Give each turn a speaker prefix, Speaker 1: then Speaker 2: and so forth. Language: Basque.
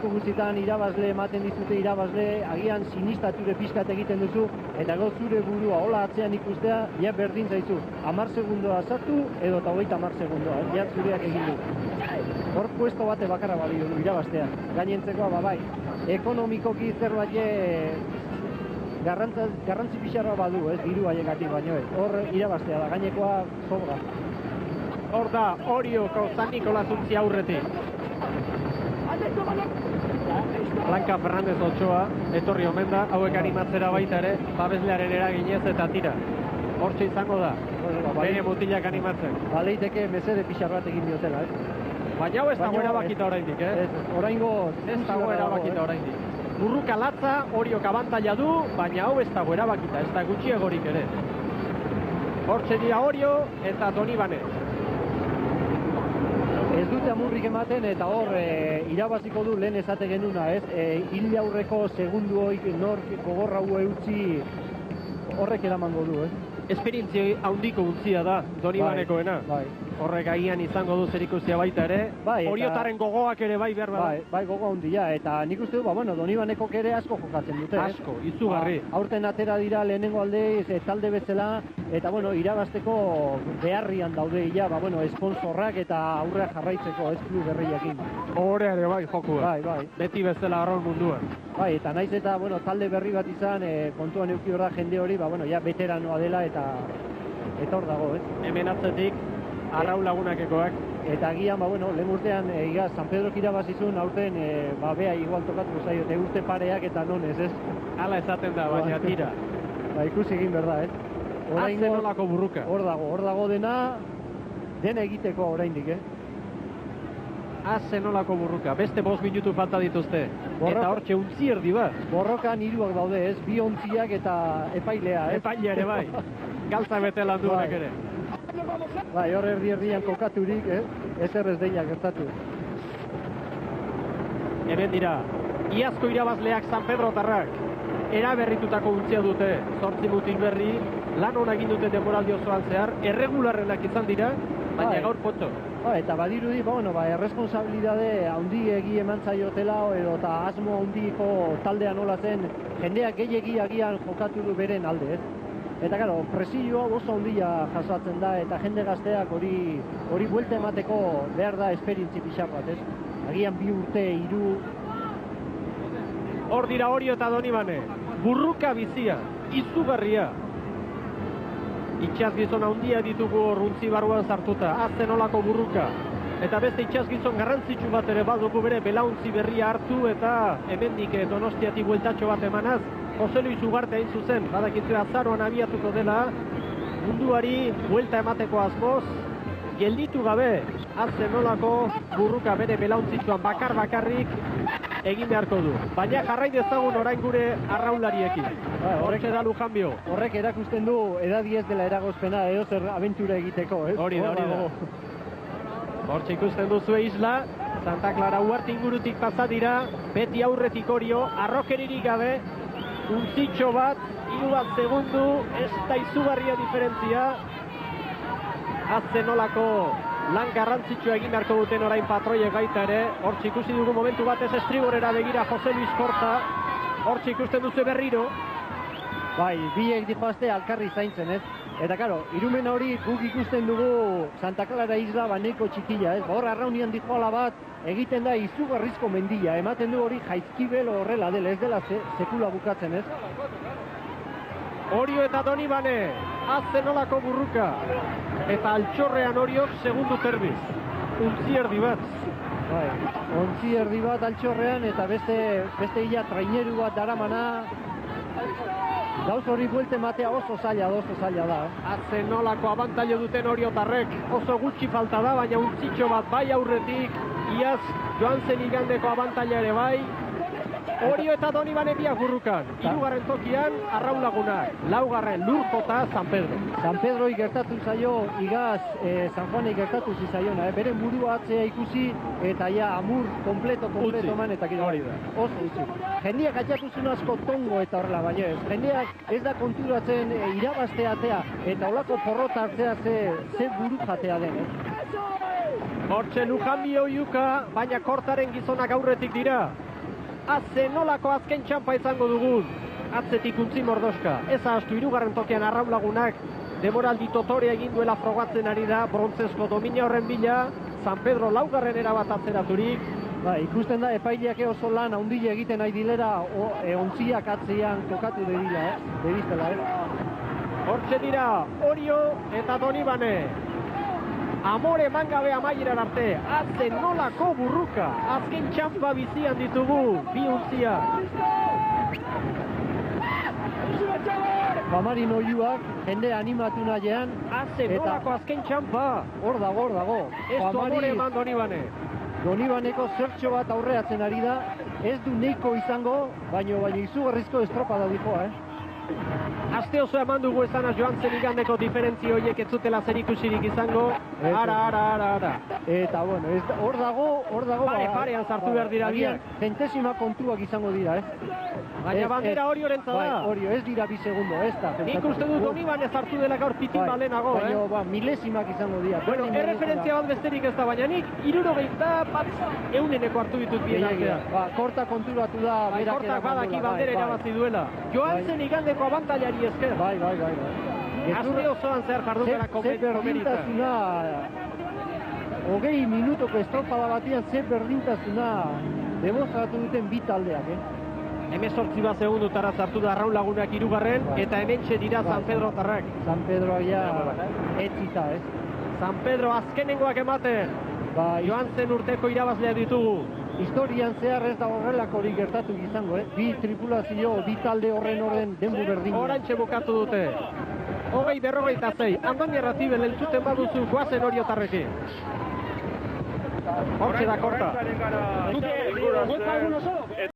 Speaker 1: Guztietan irabazle ematen dizute irabazle, agian sinistature pizkat egiten duzu, eta gau zure burua hola atzean ikustea, ja berdin zaizu. 10 segundoa sartu edo 30 segundoa, ja zureak egin du. Hor puesto bate bakarra balio du irabaztea. Gainentzekoa bai, ekonomikoki zerbait garrantzi pixarra badu, ez diru haiengatik baino ez. Hor irabaztea da, gainekoa sobra.
Speaker 2: Hor da, Orioko San Nikolas utzi aurretik. Blanca Fernández Ochoa, etorri omen da, hauek animatzera baita ere, babeslearen eraginez eta tira. Hortxe izango da, bere mutilak animatzen.
Speaker 1: Baleiteke mesede pixar bat egin diotela,
Speaker 2: Baina hau ez dago erabakita oraindik,
Speaker 1: Oraingo
Speaker 2: ez dago erabakita oraindik. Burruka latza, Oriok abantaila du, baina hau ez dago erabakita, ez da gutxiegorik ere. Hortxe dira Orio eta Donibane.
Speaker 1: Ez dute amurrik ematen eta hor irabaziko du lehen esate genuna, ez? Hil aurreko segundu hoik nork gogorra hue utzi horrek eramango du,
Speaker 2: Esperientzia handiko untzia da Donibanekoena.
Speaker 1: Bai.
Speaker 2: Horrek agian izango du zerikusia baita ere. Oriotaren gogoak ere bai behar bada.
Speaker 1: Bai, gogo handia, eta nik uste du, Donibanekok ere asko jokatzen dute.
Speaker 2: Asko, izugarri.
Speaker 1: Aurten atera dira lehenengo aldeiz, talde bezala, eta irabazteko beharrian daude ia, esponsorrak eta aurrea jarraitzeko, ez klub berriakin.
Speaker 2: Horre ere bai jokua.
Speaker 1: Bai.
Speaker 2: Beti bezala arraun munduan.
Speaker 1: Bai, eta naiz eta, talde berri bat izan, kontuan euki hor da jende hori, ja beteranoa dela eta hor dago,
Speaker 2: Hemen atzetik, arraun lagunakekoak.
Speaker 1: Eta agian, lehen urtean, San Pedrok irabazizun, aurten, bea igual tokatu zaio, urte pareak eta nonez, ez?
Speaker 2: Hala esaten da, baina tira.
Speaker 1: Ikusi egin berda,
Speaker 2: Haze nolako burruka.
Speaker 1: Hor dago dena egiteko oraindik,
Speaker 2: Haze nolako burruka, beste 5 minutu falta dituzte. Eta hortxe untzi erdi bat.
Speaker 1: Borrokan 3 daude, ez? 2 ontziak eta epailea, ez?
Speaker 2: Epailea ere bai. Galtza bete lan duenak ere.
Speaker 1: Bai, hor erdi-erdian kokaturik, ezer ez deia gertatu.
Speaker 2: Hemen dira, iazko irabazleak San Pedro tarrak. Eraberritutako untzia dute, 8 mutil berri, lan hona egin dute demoraldi osoan zehar, erregularrenak izan dira, baina gaur potxo.
Speaker 1: Eta badirudi, erresponsabilidade handiegi eman zaiotela, eta asmo handiko taldea nola zen, jendeak gehiegi agian jokatu du beren alde, Eta, presioa oso handia jasatzen da, eta jende gazteak hori buelta emateko behar da esperientzi pixar bat, Agian 2 urte, 3...
Speaker 2: Hor dira Orio eta Donibane, burruka bizia, izugarria. Itxasgizon handia ditugu runtzi barruan sartuta, hazen olako burruka. Eta beste itxasgizon garrantzitsu bat ere badugu bere belauntzi berria hartu eta hemendik Donostiatik bueltatxo bat emanaz, Jose Luis Ugarte hain zuzen, badakizu azaroan abiatuko dela, munduari buelta emateko asmoz, gelditu gabe, hazen olako burruka bere belauntzitsuan bakarrik egin beharko du. Baina jarrai dezagun orain gure arraulariekin. Horrek da Lujanbio.
Speaker 1: Horrek erakusten du edadi ez dela eragozpena, zer abentura egiteko,
Speaker 2: Hori da. Hortxe ikusten duzu isla, Santa Clara Uarte ingurutik pasa dira, beti aurretik Orio, arrokeririk gabe, untzitxo bat, 3 segundu, ez da izugarria diferentzia. Hazen olako lan garrantzitsua egin beharko duten orain patroiek baita ere. Hortxe ikusi dugu momentu batez estriborera begira Jose Luis Korta. Hortxe ikusten duzu berriro.
Speaker 1: Bai, biek dihoazte alkarri zaintzen, Eta, irumen hori guk ikusten dugu Santa Clara isla baneko txikila, Hor arraunian dihoala bat egiten da izugarrizko mendia. Ematen du hori jaizkibel horrela dela, ez dela sekula bukatzen,
Speaker 2: Orio eta Donibane, hazen olako burruka. Eta altxorrean Oriok segundu terbiz. Untzi erdi bat.
Speaker 1: Bai, ontzi erdi bat altxorrean eta beste illa traineru bat daramana. Gauz hori buelte matea oso zaila da.
Speaker 2: Hazen nolako abantailo duten Oriotarrek, oso gutxi falta da, baina untzitxo bat bai aurretik, iaz joan zen igandeko abantaila ere bai. Orio eta Donibane biak burrukan, 3. tokian arraulagunak, 4. Lurjota San Pedro.
Speaker 1: San Pedroi gertatu zaio, igaz San Juanei gertatu zizaiona, beren burua atzea ikusi eta amur kompleto man eta
Speaker 2: hori da.
Speaker 1: Oso utzi. Jendeak atxatuzun asko tongo eta horrela, baina jendeak ez da konturatzen irabazte atea eta olako porrota hartzea ze buru jatea den,
Speaker 2: Hortxe Lujanbi oiuka, baina kortaren gizonak aurretik dira. Azze nolako azken txampa izango dugun. Atzetik Untzi Mordoska. Ez ahastu hirugarren tokian Arraunlagunak demoraldi totorea egin duela frogatzen ari da. Brontzezko domina horren bila. San Pedro laugarren erabat atzeraturik.
Speaker 1: Ba, ikusten da epaileak oso lan handia egiten nahi dilera ontziak atzean kokatu dediztela,
Speaker 2: Hortxe dira Orio eta Donibane. Amore mangabe amaieran arte. Atze nolako burruka. Azken txampa bizian ditugu. Bi untzia.
Speaker 1: Bamarin oiuak, jende animatu nahian.
Speaker 2: Atze nolako azken txampa.
Speaker 1: Hor dago.
Speaker 2: Ez du Amore eman Donibane.
Speaker 1: Donibaneko zertxo bat aurreatzen ari da. Ez du neiko izango, baina izugarrizko estropada dikoa,
Speaker 2: Aste oso eman dugu esanaz joan zen igandeko diferentzi horiek ez zutela zer ikusirik izango. Ara.
Speaker 1: Eta bueno, hor dago.
Speaker 2: Parean sartu behar dira biak.
Speaker 1: Zentesima kontuak izango dira,
Speaker 2: Baina bandera Oriorentzat da.
Speaker 1: Bai, Orio, ez dira bi segundo, ez da.
Speaker 2: Nik uste dut Donibane sartu dela gaur pitin balenago,
Speaker 1: Baina, milesimak izango dira.
Speaker 2: Bueno, erreferentzia bat besterik ez da, baina nik 71 hartu ditut bien artean.
Speaker 1: Korta konturatu da.
Speaker 2: Kortak badaki bandera irabazi duela. Joan zen igandeko abantailari esker.
Speaker 1: Bai.
Speaker 2: Aste osoan zer jardutera komerita.
Speaker 1: Hogei minutoko estropada batian ze berdintasuna demostratu duten bi taldeak,
Speaker 2: Hemezortzi bat segundutara zartu da Arraunlagunak hirugarren, eta hementxe dira San Pedro tarrak.
Speaker 1: San Pedro ja etzita,
Speaker 2: San Pedro azkenengoak ematen. Joan zen urteko irabazlea ditugu.
Speaker 1: Historian zehar ez da horrelakorik gertatu izango, Bi tripulazio, bi talde horren denbu berdin.
Speaker 2: Orantxe bukatu dute. 20-46, Andoni Arratibel entzuten baduzu goazen Oriotarrekin. Hortxe da korta.